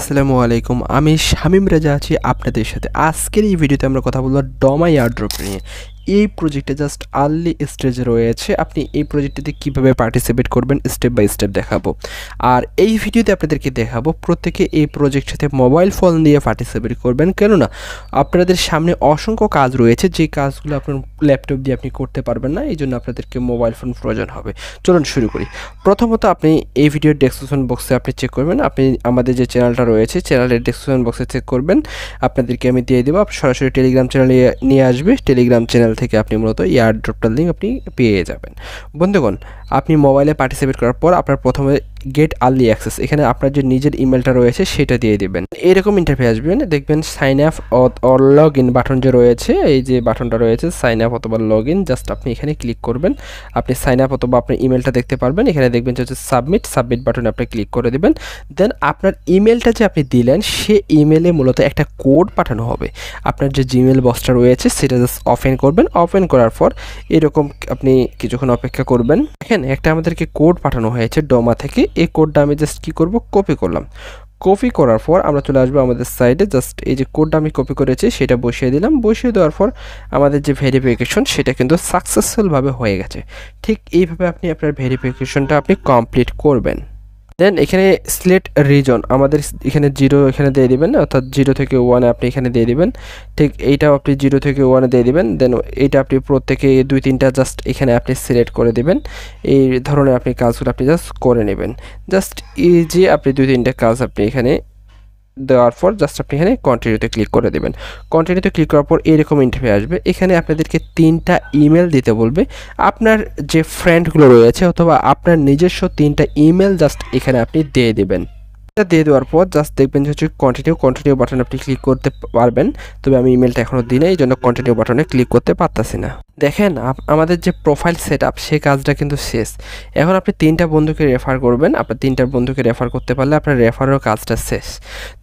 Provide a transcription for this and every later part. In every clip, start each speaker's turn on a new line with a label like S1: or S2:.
S1: আসসালামু আলাইকুম। আমি শামীম রেজা আছি আপনাদের সাথে। আজকের এই ভিডিওতে আমরা কথা বলবো ডমা এয়ারড্রপ নিয়ে। এই প্রজেক্টে জাস্ট আর্লি স্টেজে রয়েছে। আপনি এই প্রজেক্টটিতে কীভাবে পার্টিসিপেট করবেন স্টেপ বাই স্টেপ দেখাবো। আর এই ভিডিওতে আপনাদেরকে দেখাবো প্রত্যেকে এই প্রজেক্টটাতে মোবাইল ফোন দিয়ে পার্টিসিপেট করবেন, কেননা আপনাদের সামনে অসংখ্য কাজ রয়েছে যে কাজগুলো আপনার ল্যাপটপ দিয়ে আপনি করতে পারবেন না, এই জন্য আপনাদেরকে মোবাইল ফোন প্রয়োজন হবে। চলুন শুরু করি। প্রথমত আপনি এই ভিডিওর ডেসক্রিপশন বক্সে আপনি চেক করবেন। আপনি আমাদের যে চ্যানেলটা রয়েছে চ্যানেলের ডেসক্রিপশন বক্সে চেক করবেন, আপনাদেরকে আমি দিয়ে দেবো। সরাসরি টেলিগ্রাম চ্যানেলে নিয়ে আসবে। টেলিগ্রাম চ্যানেল থেকে আপনি মূলত এয়ারড্রপটার লিঙ্ক আপনি পেয়ে যাবেন। বন্ধুগণ, আপনি মোবাইলে পার্টিসিপেট করার পর আপনার প্রথমে গেট আর্লি অ্যাক্সেস, এখানে আপনার যে নিজের ইমেলটা রয়েছে সেটা দিয়ে দেবেন। এরকম ইন্টারফেস আসবেন, দেখবেন sign up or log in button যে রয়েছে, এই যে বাটনটা রয়েছে সাইন আপ অথবা লগ ইন, জাস্ট আপনি এখানে ক্লিক করবেন। আপনি সাইন আপ অথবা আপনার ইমেলটা দেখতে পারবেন। এখানে দেখবেন যে হচ্ছে সাবমিট বাটনে আপনি ক্লিক করে দেবেন। দেন আপনার ইমেলটা যে আপনি দিলেন সে ইমেলে মূলত একটা কোড পাঠানো হবে। আপনার যে জিমেল বক্সটা রয়েছে সেটা জাস্ট ওপেন করবেন। ওপেন করার পর এরকম আপনি কিছুক্ষণ অপেক্ষা করবেন। দেখেন একটা আমাদেরকে কোড পাঠানো হয়েছে ডোমা থেকে। এই কোডটা আমি জাস্ট কী করব, কপি করলাম। কপি করার পর আমরা চলে আসবো আমাদের সাইডে। জাস্ট এই যে কোডটা আমি কপি করেছি সেটা বসিয়ে দিলাম। বসিয়ে দেওয়ার পর আমাদের যে ভেরিফিকেশন সেটা কিন্তু সাকসেসফুলভাবে হয়ে গেছে। ঠিক এইভাবে আপনি আপনার ভেরিফিকেশনটা আপনি কমপ্লিট করবেন। দেন এখানে সিলেক্ট রিজন, আমাদের এখানে 0 এখানে দিয়ে দিবেন, অর্থাৎ 0 থেকে 1 আপনি এখানে দিয়ে দিবেন। ঠিক এইটাও আপনি 0 থেকে 1 দিয়ে দিবেন। দেন এইটা আপনি প্রত্যেকে 2-3টা জাস্ট এখানে আপনি সিলেক্ট করে দিবেন। এই ধরনের আপনি কাজগুলো আপনি জাস্ট করে নেবেন। জাস্ট ইজি আপনি 2-3টা কাজ আপনি এখানে দেওয়ার পর জাস্ট আপনি এখানে কন্টিনিউতে ক্লিক করে দেবেন। কন্টিনিউতে ক্লিক করার পর এরকম ইন্টারফেস আসবে। এখানে আপনাদেরকে 3টা ইমেল দিতে বলবে। আপনার যে ফ্রেন্ডগুলো রয়েছে অথবা আপনার নিজস্ব 3টা ইমেল জাস্ট এখানে আপনি দিয়ে দেবেন। এটা দিয়ে দেওয়ার পর জাস্ট দেখবেন যে হচ্ছে কন্টিনিউ বাটন আপনি ক্লিক করতে পারবেন। তবে আমি ইমেলটা এখনও দিই না, এই জন্য কন্টিনিউ বাটনে ক্লিক করতে পারতাছি না। দেখেন আমাদের যে প্রোফাইল সেট আপ সেই কাজটা কিন্তু শেষ। এখন আপনি 3টা বন্ধুকে রেফার করবেন। আপনার 3টা বন্ধুকে রেফার করতে পারলে আপনার রেফারের কাজটা শেষ।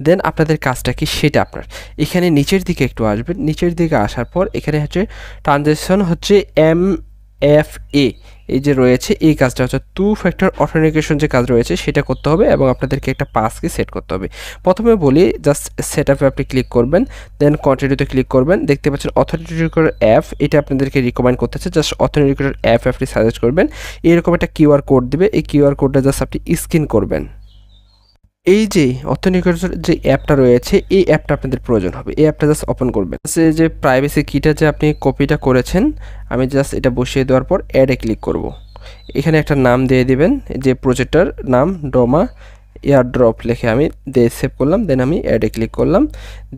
S1: দেন আপনাদের কাজটা কি সেটা আপনার এখানে নিচের দিকে একটু আসবেন। নিচের দিকে আসার পর এখানে হচ্ছে ট্রানজ্যাকশন হচ্ছে MFA এই যে রয়েছে, এই কাজটা হচ্ছে 2 ফ্যাক্টর অথেন্টিকেশন যে কাজ রয়েছে সেটা করতে হবে এবং আপনাদেরকে একটা পাস কি সেট করতে হবে। প্রথমে বলি জাস্ট সেট আপে আপনি ক্লিক করবেন। দেন কন্টিনিউতে ক্লিক করবেন। দেখতে পাচ্ছেন অথেন্টিকেটর অ্যাপ, এটা আপনাদেরকে রিকমেন্ড করতেছে। জাস্ট অথেন্টিকেটর অ্যাপ আপনি সাজেস্ট করবেন। এরকম একটা কিউআর কোড দিবে, এই কিউআর কোডটা জাস্ট আপনি স্ক্যান করবেন। এই যে অথেন্টিকেটর যে অ্যাপটা রয়েছে এই অ্যাপটা আপনাদের প্রয়োজন হবে। এই অ্যাপটা জাস্ট ওপেন করবেন। যে প্রাইভেসি কিটা যে আপনি কপিটা করেছেন, আমি জাস্ট এটা বসিয়ে দেওয়ার পর অ্যাডে ক্লিক করব। এখানে একটা নাম দিয়ে দিবেন, যে প্রজেক্টটার নাম ডোমা এয়ারড্রপ লিখে আমি দিয়ে সেভ করলাম। দেন আমি অ্যাডে ক্লিক করলাম।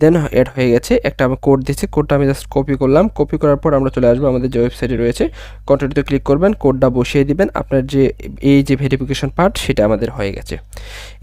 S1: দেন অ্যাড হয়ে গেছে। একটা আমি কোড দিচ্ছি, কোডটা আমি জাস্ট কপি করলাম। কপি করার পর আমরা চলে আসবো আমাদের যে ওয়েবসাইটে রয়েছে, কন্টিনিউতে ক্লিক করবেন, কোডটা বসিয়ে দিবেন। আপনার যে এই যে ভেরিফিকেশন পার্ট সেটা আমাদের হয়ে গেছে।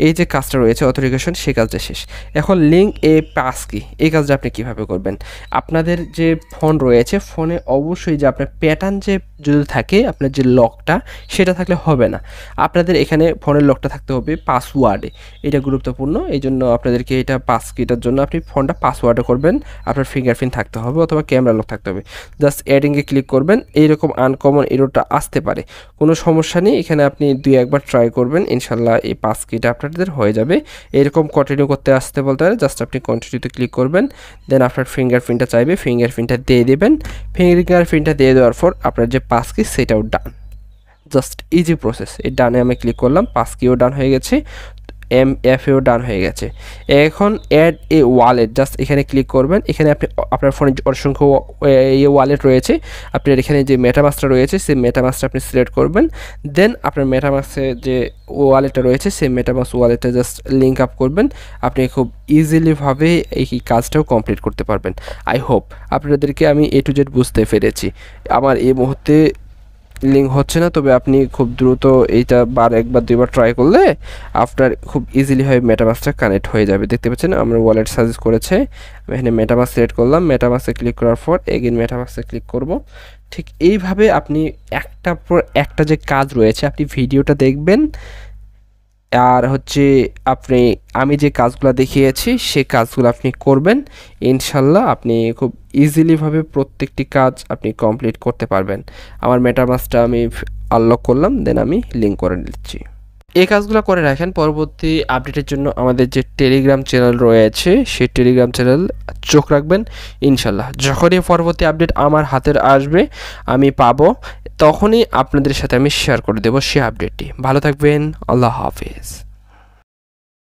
S1: এই যে কাজটা রয়েছে অথেন্টিকেশন সেই কাজটা শেষ। এখন লিঙ্ক এ পাস কি, এই কাজটা আপনি কীভাবে করবেন। আপনাদের যে ফোন রয়েছে ফোনে অবশ্যই যে আপনার প্যাটার্ন যে যদি থাকে, আপনার যে লকটা সেটা থাকলে হবে না। আপনাদের এখানে ফোনের লকটা থাকতে হবে পাসওয়ার্ডে, এটা গুরুত্বপূর্ণ। এই জন্য আপনাদেরকে এটা পাস কিটার জন্য আপনি ফোনটা পাসওয়ার্ডে করবেন। আপনার ফিঙ্গারপ্রিন্ট থাকতে হবে অথবা ক্যামেরা লক থাকতে হবে। জাস্ট অ্যাডিংয়ে ক্লিক করবেন। এইরকম আনকমন এররটা আসতে পারে, কোনো সমস্যা নেই। এখানে আপনি 2-1বার ট্রাই করবেন, ইনশাল্লাহ এই পাস কিটা আপনাদের হয়ে যাবে। এরকম কন্টিনিউ করতে আসতে বলতে পারে, জাস্ট আপনি কন্টিনিউতে ক্লিক করবেন। দেন আপনার ফিঙ্গারপ্রিন্টটা চাইবে, ফিঙ্গারপ্রিন্টটা দিয়ে দেবেন। ফিঙ্গারপ্রিন্টটা দিয়ে দেওয়ার পর আপনার যে পাস কি সেটাও ডান। Just easy process. এই ডানে আমি ক্লিক করলাম, পাস কিও ডান হয়ে গেছে, MFAও ডান হয়ে গেছে। এখন অ্যাড এ ওয়ালেট, জাস্ট এখানে ক্লিক করবেন। এখানে আপনি আপনার ফোনে অসংখ্য ওয়ালেট রয়েছে, আপনার এখানে যে মেটামাস্কটা রয়েছে সেই মেটামাস্কটা আপনি সিলেক্ট করবেন। দেন আপনার মেটামাস্কে যে ওয়ালেটটা রয়েছে সেই মেটামাস্ক ওয়ালেটটা জাস্ট লিঙ্ক আপ করবেন। আপনি খুব ইজিলিভাবে এই কাজটাও কমপ্লিট করতে পারবেন। আই হোপ আপনাদেরকে আমি A to Z বুঝতে পেরেছি। আমার এই মুহূর্তে লিঙ্ক হচ্ছে না, তবে আপনি খুব দ্রুত এইটা 1-2বার ট্রাই করলে আপনার খুব ইজিলি হয় মেটামাস্কটা কানেক্ট হয়ে যাবে। দেখতে পাচ্ছেন আমরা ওয়ালেট সাজেস্ট করেছে, আমি এখানে মেটামাস্ক সিলেক্ট করলাম। মেটামাস্কে ক্লিক করার পর এগেইন মেটামাস্কে ক্লিক করব। ঠিক এইভাবে আপনি একটার পর একটা যে কাজ রয়েছে আপনি ভিডিওটা দেখবেন, আর হচ্ছে আপনি আমি যে কাজগুলো দেখিয়েছি সেই কাজগুলো আপনি করবেন। ইনশাল্লাহ আপনি খুব ইজিলিভাবে প্রত্যেকটি কাজ আপনি কমপ্লিট করতে পারবেন। আমার মেটামাস্কটা আমি আনলক করলাম, দেন আমি লিঙ্ক করে নিচ্ছি। এই কাজগুলো করে রাখেন, পরবর্তী আপডেটের জন্য আমাদের যে টেলিগ্রাম চ্যানেল রয়েছে সেই টেলিগ্রাম চ্যানেল চোখ রাখবেন। ইনশাল্লাহ যখনই পরবর্তী আপডেট আমার হাতের আসবে, আমি পাবো, তখনই আপনাদের সাথে আমি শেয়ার করে দেবো সেই আপডেটটি। ভালো থাকবেন, আল্লাহ হাফেজ।